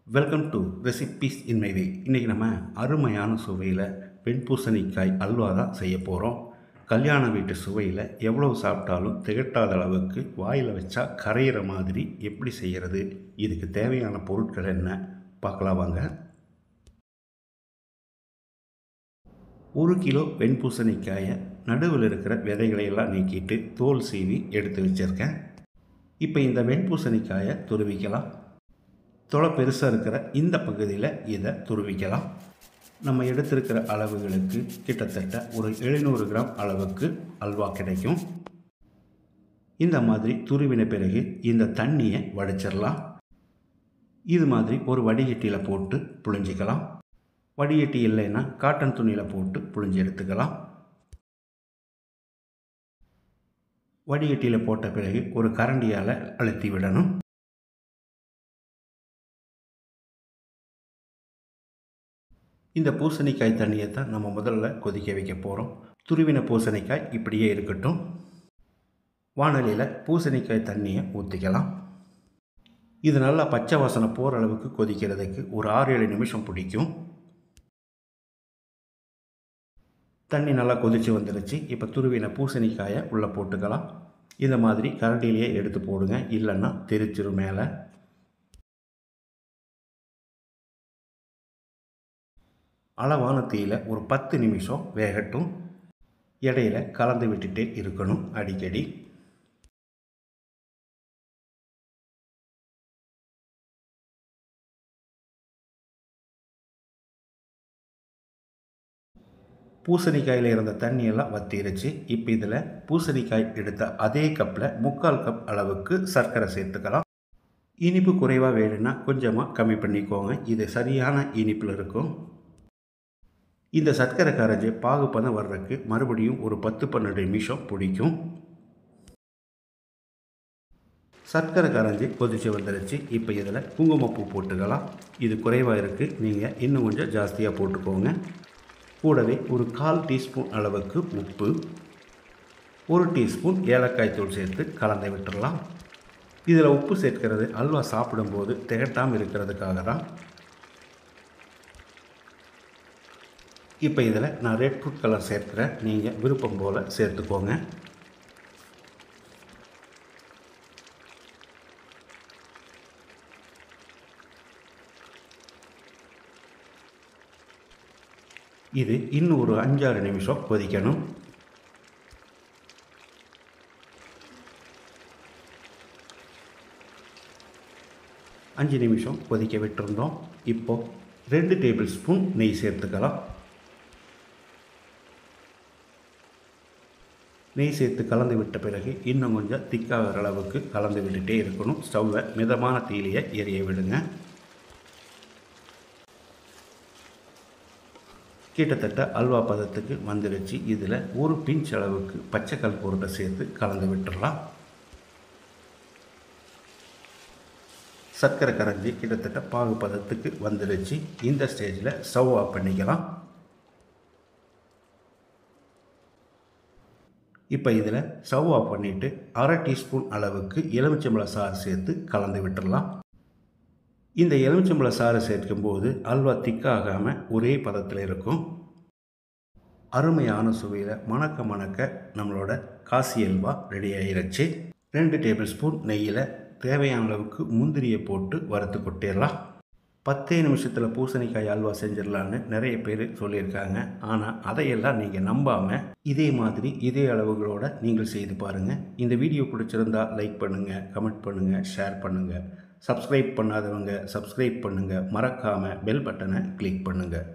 Welcome to recipes in my way. இன்றைக்கி நம்ம அருமையான சுவையில் வெண்பூசணிக்காய் அல்வா தான் செய்ய போகிறோம். கல்யாண வீட்டு சுவையில் எவ்வளவு சாப்பிட்டாலும் திகட்டாத அளவுக்கு வாயில் வச்சா கரையிற மாதிரி எப்படி செய்கிறது, இதுக்கு தேவையான பொருட்கள் என்ன பார்க்கலாம் வாங்க. 1 கிலோ வெண்பூசணிக்காயை நடுவில் இருக்கிற விதைகளை எல்லாம் நீக்கிட்டு தோல் சீவி எடுத்து வச்சுருக்கேன். இப்போ இந்த வெண்பூசணிக்காயை துருவிக்கலாம். தொலை பெருசாக இருக்கிற இந்த பகுதியில் இதை துருவிக்கலாம். நம்ம எடுத்திருக்கிற அளவுகளுக்கு கிட்டத்தட்ட ஒரு 700 கிராம் அளவுக்கு அல்வா கிடைக்கும். இந்த மாதிரி துருவின பிறகு இந்த தண்ணியை வடிச்சிடலாம். இது மாதிரி ஒரு வடிகட்டியில் போட்டு புழிஞ்சிக்கலாம். வடிகட்டி இல்லைன்னா காட்டன் துணியில் போட்டு புழிஞ்சி எடுத்துக்கலாம். வடிகட்டியில் போட்ட பிறகு ஒரு கரண்டியால் அழுத்தி விடணும். இந்த பூசணிக்காய் தண்ணியை தான் நம்ம முதல்ல கொதிக்க வைக்க போகிறோம். துருவின பூசணிக்காய் இப்படியே இருக்கட்டும். வாணலியில் பூசணிக்காய் தண்ணியை ஊற்றிக்கலாம். இது நல்லா பச்சை வாசனை போகிற அளவுக்கு கொதிக்கிறதுக்கு ஒரு 6-7 நிமிஷம் பிடிக்கும். தண்ணி நல்லா கொதித்து வந்துடுச்சு. இப்போ துருவின பூசணிக்காயை உள்ளே போட்டுக்கலாம். இந்த மாதிரி கரண்டிலேயே எடுத்து போடுங்க, இல்லைன்னா தெரிச்சிரும் மேலே. அளவான தீயில் ஒரு 10 நிமிஷம் வேகட்டும். இடையில கலந்து விட்டுட்டே இருக்கணும் அடிக்கடி. பூசணிக்காயில் இருந்த தண்ணியெல்லாம் வத்திருச்சு. இப்போ இதில் பூசணிக்காய் எடுத்த அதே கப்பில் 3/4 கப் அளவுக்கு சர்க்கரை சேர்த்துக்கலாம். இனிப்பு குறைவாக வேணும்னா கொஞ்சமாக கம்மி பண்ணிக்கோங்க. இது சரியான இனிப்பில் இருக்கும். இந்த சர்க்கரை கரைஞ்சி பாகுபதம் வர்றதுக்கு மறுபடியும் ஒரு 10-12 நிமிஷம் பிடிக்கும். சர்க்கரை கரைஞ்சி கொதித்து வந்துடுச்சு. இப்போ இதில் குங்குமப்பூ போட்டுக்கலாம். இது குறைவாக இருக்குது, நீங்கள் இன்னும் கொஞ்சம் ஜாஸ்தியாக போட்டுக்கோங்க. கூடவே ஒரு 1/4 டீஸ்பூன் அளவுக்கு உப்பு, 1 டீஸ்பூன் ஏலக்காய் தூள் சேர்த்து கலந்து விட்டுடலாம். இதில் உப்பு சேர்க்கிறது அல்வா சாப்பிடும்போது திகட்டாமல் இருக்கிறதுக்காக தான். இப்போ இதில் நான் ரெட் ஃபுட் கலர் சேர்க்கிறேன், நீங்கள் விருப்பம் போல் சேர்த்துக்கோங்க. இது இன்னும் ஒரு 5-6 நிமிஷம் கொதிக்கணும். அஞ்சு நிமிஷம் கொதிக்க விட்டுருந்தோம். இப்போது 2 டேபிள் ஸ்பூன் நெய் சேர்த்துக்கலாம். நெய் சேர்த்து கலந்து விட்ட பிறகு இன்னும் கொஞ்சம் திக்காகிற அளவுக்கு கலந்து விட்டுட்டே இருக்கணும். ஸ்டவ்வை மிதமான தீயிலேயே எரிய விடுங்க. கிட்டத்தட்ட அல்வா பதத்துக்கு வந்துடுச்சு. இதில் ஒரு பிஞ்ச் அளவுக்கு பச்சை கற்பூரத்தை சேர்த்து கலந்து விட்டுடலாம். சர்க்கரை கரைஞ்சி கிட்டத்தட்ட பாகு பதத்துக்கு வந்துடுச்சு. இந்த ஸ்டேஜில் ஸ்டவ் ஆஃப் பண்ணிக்கலாம். இப்போ இதில் ஸ்டவ் ஆஃப் பண்ணிவிட்டு 1/2 டீஸ்பூன் அளவுக்கு எலுமிச்சம்பழ சாறு சேர்த்து கலந்து விட்டுடலாம். இந்த எலுமிச்சம்பழ சாறு சேர்க்கும்போது அல்வா திக்காகாமல் ஒரே பதத்தில் இருக்கும். அருமையான சுவையில் மணக்க நம்மளோட காசி அல்வா ரெடி ஆகிருச்சு. 2 டேபிள் ஸ்பூன் நெய்யில் தேவையான அளவுக்கு முந்திரியை போட்டு வறுத்து கொட்டிடலாம். 10 நிமிஷத்தில் பூசணிக்காய் அல்வா செஞ்சிடலான்னு நிறைய பேர் சொல்லியிருக்காங்க. ஆனால் அதையெல்லாம் நீங்கள் நம்பாமல் இதே அளவுகளோடு நீங்கள் செய்து பாருங்கள். இந்த வீடியோ பிடிச்சிருந்தால் லைக் பண்ணுங்கள், கமெண்ட் பண்ணுங்கள், ஷேர் பண்ணுங்கள். சப்ஸ்கிரைப் பண்ணாதவங்க சப்ஸ்கிரைப் பண்ணுங்கள். மறக்காமல் பெல் பட்டனை கிளிக் பண்ணுங்கள்.